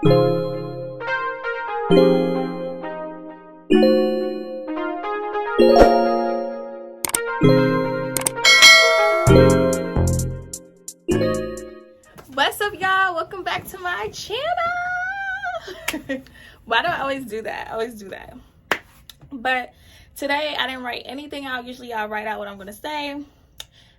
What's up, y'all? Welcome back to my channel. Why do I always do that? But today I didn't write anything out. Usually I'll write out what I'm going to say,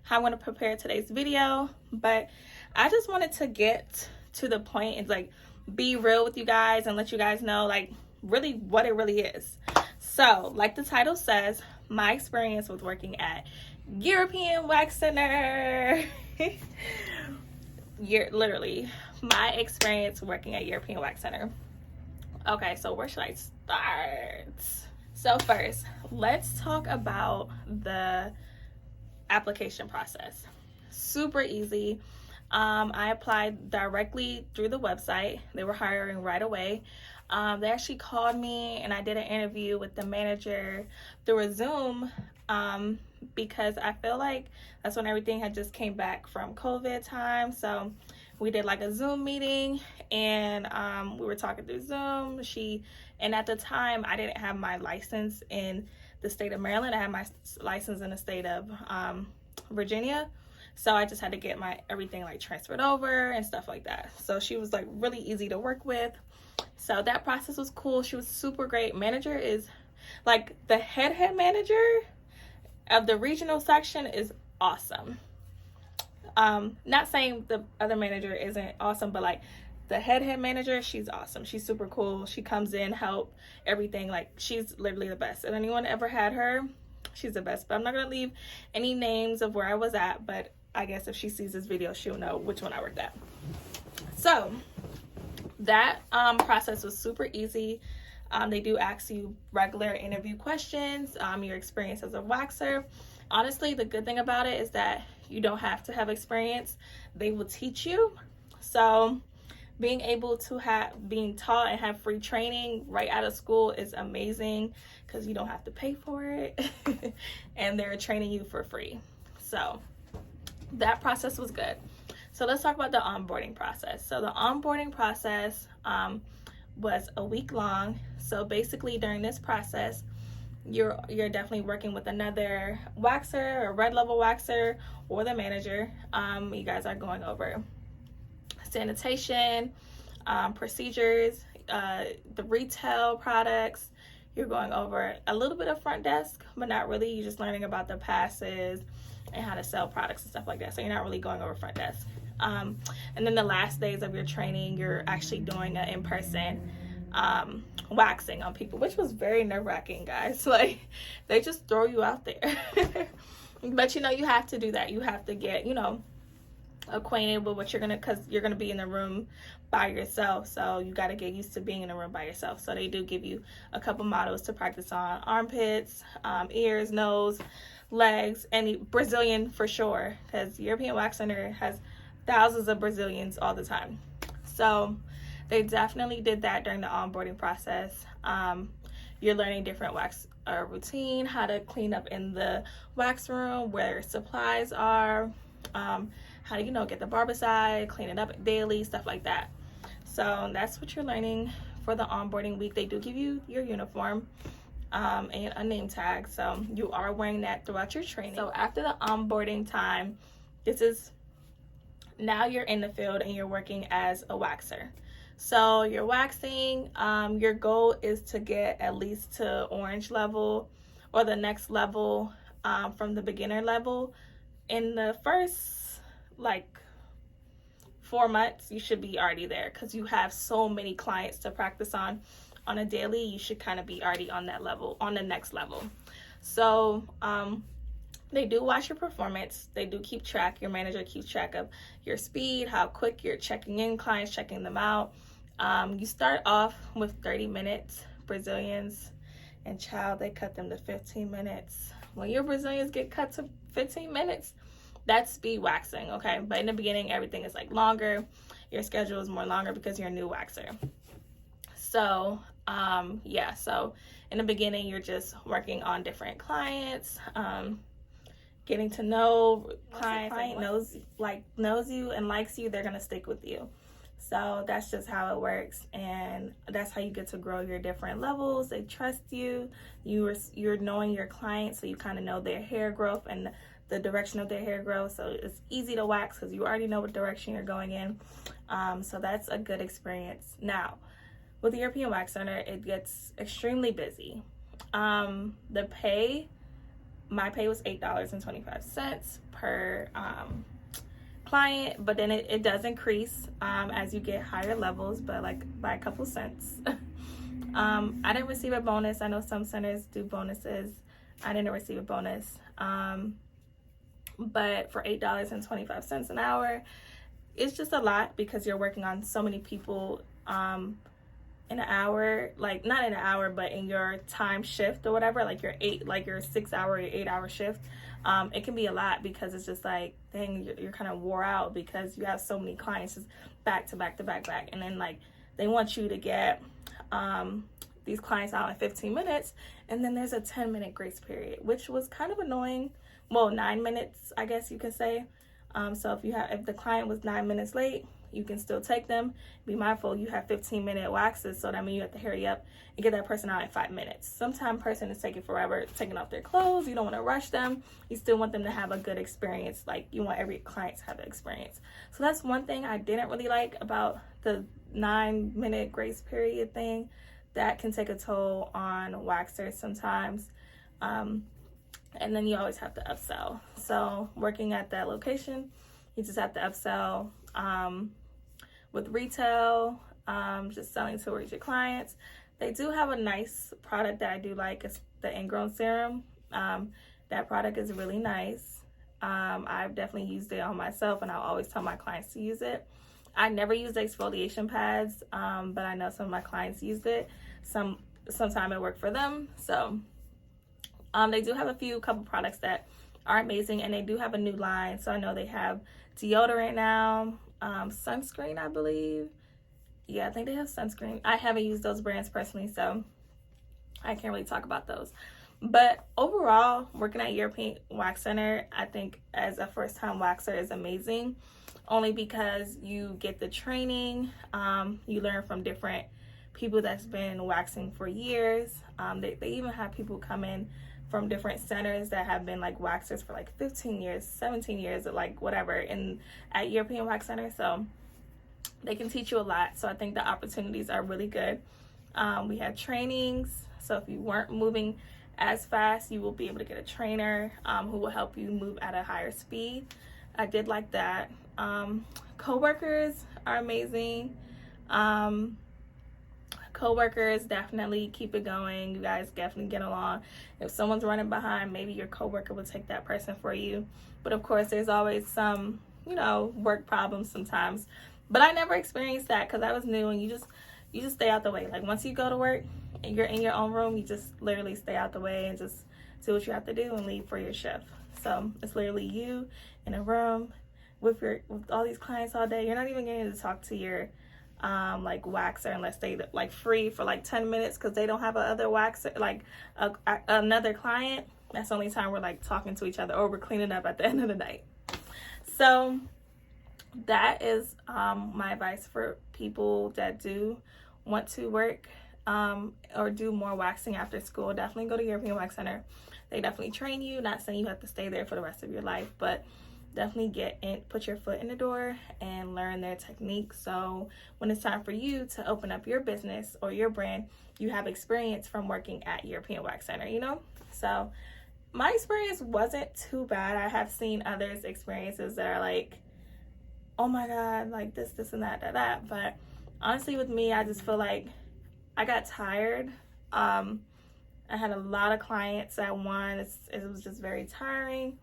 how I'm going to prepare today's video, but I just wanted to get to the point and like be real with you guys and let you guys know like really what it really is. So like the title says, my experience with working at European Wax Center. Literally my experience working at European Wax Center. Okay, so where should I start? So first, let's talk about the application process. Super easy. I applied directly through the website. They were hiring right away. They actually called me and I did an interview with the manager through a Zoom because I feel like that's when everything had just came back from COVID time. So we did like a Zoom meeting and we were talking through Zoom. And at the time I didn't have my license in the state of Maryland. I had my license in the state of Virginia. So I just had to get my everything like transferred over and stuff like that. So she was like really easy to work with. So that process was cool. She was super great. Manager is like the head manager of the regional section is awesome. Not saying the other manager isn't awesome, but like the head manager, she's awesome. She's super cool. She comes in, help, everything. Like she's literally the best. And anyone ever had her, she's the best. But I'm not gonna leave any names of where I was at, but I guess if she sees this video, she'll know which one I worked at. So that process was super easy. They do ask you regular interview questions, your experience as a waxer. Honestly, the good thing about it is that you don't have to have experience. They will teach you. So being able to being taught and have free training right out of school is amazing because you don't have to pay for it and they're training you for free. So that process was good. So let's talk about the onboarding process. So the onboarding process was a week long. So basically during this process, you're definitely working with another waxer or red level waxer or the manager. You guys are going over sanitation, procedures, the retail products. You're going over a little bit of front desk, but not really. You're just learning about the passes and how to sell products and stuff like that. So you're not really going over front desk. And then the last days of your training, you're actually doing an in-person waxing on people, which was very nerve-wracking, guys. Like they just throw you out there. But you have to do that. You have to get acquainted with what because you're gonna be in the room by yourself, so you got to get used to being in a room by yourself. So they do give you a couple models to practice on: armpits, ears, nose, legs, and Brazilian for sure, because European Wax Center has thousands of Brazilians all the time. So they definitely did that during the onboarding process. You're learning different wax routine, how to clean up in the wax room, where supplies are, how to get the barbicide, clean it up daily, stuff like that. So that's what you're learning for the onboarding week. They do give you your uniform and a name tag, so you are wearing that throughout your training. So after the onboarding time, now you're in the field and you're working as a waxer. So you're waxing, your goal is to get at least to orange level or the next level from the beginner level. In the first 4 months, you should be already there because you have so many clients to practice on a daily. You should kind of be already on that level, on the next level. So they do watch your performance. They do keep track. Your manager keeps track of your speed, how quick you're checking in clients, checking them out. You start off with 30 minutes. Brazilians and they cut them to 15 minutes. When your Brazilians get cut to 15 minutes, that's speed waxing, okay? But in the beginning, everything is longer. Your schedule is more longer because you're a new waxer. So so in the beginning, you're just working on different clients, getting to know clients. Client knows you and likes you, they're gonna stick with you. So that's just how it works, and that's how you get to grow your different levels. They trust you. You're knowing your client, so you kind of know their hair growth and the direction of their hair growth. So it's easy to wax because you already know what direction you're going in. So that's a good experience. Now, with the European Wax Center, it gets extremely busy. The pay, my pay was $8.25 per client, but then it does increase as you get higher levels, but like by a couple cents. I didn't receive a bonus. I know some centers do bonuses. I didn't receive a bonus. But for $8.25 an hour, it's just a lot because you're working on so many people in an hour, like not in an hour, but in your time shift or whatever, like your 6 hour or 8 hour shift. It can be a lot because it's just like, dang, you're kind of wore out because you have so many clients just back to back to back back. And then like they want you to get these clients out in 15 minutes. And then there's a 10-minute grace period, which was kind of annoying. Well, 9 minutes, I guess you could say. So if the client was 9 minutes late, you can still take them. Be mindful, you have 15-minute waxes, so that means you have to hurry up and get that person out in 5 minutes. Sometimes person is taking forever, taking off their clothes. You don't want to rush them. You still want them to have a good experience. Like, you want every client to have an experience. So that's one thing I didn't really like about the 9-minute grace period thing. That can take a toll on waxers sometimes. And then you always have to upsell. So working at that location, you just have to upsell. With retail, just selling towards your clients. They do have a nice product that I do like. It's the ingrown serum. That product is really nice. I've definitely used it on myself, and I'll always tell my clients to use it. I never used exfoliation pads, but I know some of my clients used it. Sometime it worked for them. So they do have a couple products that are amazing, and they do have a new line. So I know they have deodorant now, sunscreen, I believe. Yeah, I think they have sunscreen. I haven't used those brands personally, so I can't really talk about those. But overall, working at European Wax Center, I think as a first-time waxer is amazing, only because you get the training. You learn from different people that's been waxing for years. They even have people come in from different centers that have been like waxers for like 15 years, 17 years, or like whatever at European Wax Center. So they can teach you a lot. So I think the opportunities are really good. We have trainings. So if you weren't moving as fast, you will be able to get a trainer who will help you move at a higher speed. I did like that. Co-workers are amazing. Co-workers, definitely keep it going. You guys definitely get along. If someone's running behind, maybe your co-worker will take that person for you. But of course, there's always some, work problems sometimes. But I never experienced that because I was new, and you just stay out the way. Like, once you go to work and you're in your own room, you just literally stay out the way and just do what you have to do and leave for your shift. So it's literally you in a room with all these clients all day. You're not even getting to talk to your waxer unless they like free for like 10 minutes because they don't have another waxer, like another client. That's the only time we're like talking to each other, or we're cleaning up at the end of the night. So that is my advice for people that do want to work or do more waxing after school. Definitely go to European Wax Center. They definitely train you. Not saying you have to stay there for the rest of your life, but definitely get in, put your foot in the door and learn their technique. So when it's time for you to open up your business or your brand, you have experience from working at European Wax Center, So my experience wasn't too bad. I have seen others' experiences that are like, oh my God, like this and that. But honestly, with me, I just feel like I got tired. I had a lot of clients at once. It was just very tiring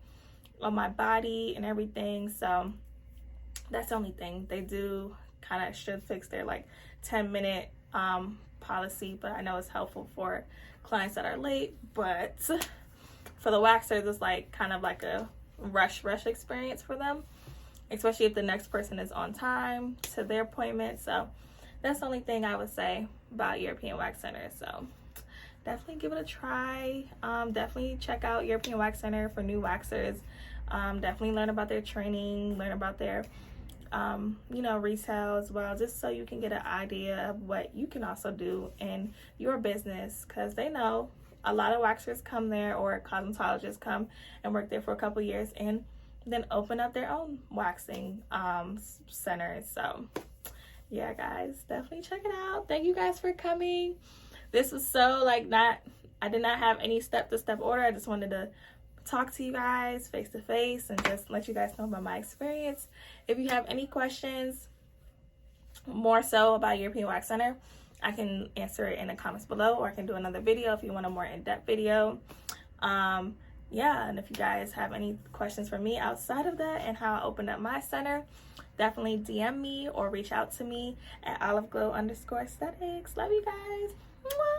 on my body and everything. So that's the only thing. They do kind of should fix their like 10-minute policy, but I know it's helpful for clients that are late. But for the waxers, it's like kind of like a rush experience for them, especially if the next person is on time to their appointment. So that's the only thing I would say about European Wax Center. So definitely give it a try. Definitely check out European Wax Center for new waxers. Definitely learn about their training, learn about their resale as well, just so you can get an idea of what you can also do in your business, because they know a lot of waxers come there, or cosmetologists come and work there for a couple years and then open up their own waxing centers. So yeah, guys, definitely check it out. Thank you guys for coming. This was so I did not have any step-to-step order. I just wanted to talk to you guys face to face and just let you guys know about my experience. If you have any questions more so about European Wax Center, I can answer it in the comments below, or I can do another video if you want a more in-depth video. Yeah, and if you guys have any questions for me outside of that and how I opened up my center, definitely DM me or reach out to me at oliveglow_esthetics. Love you guys. Mwah.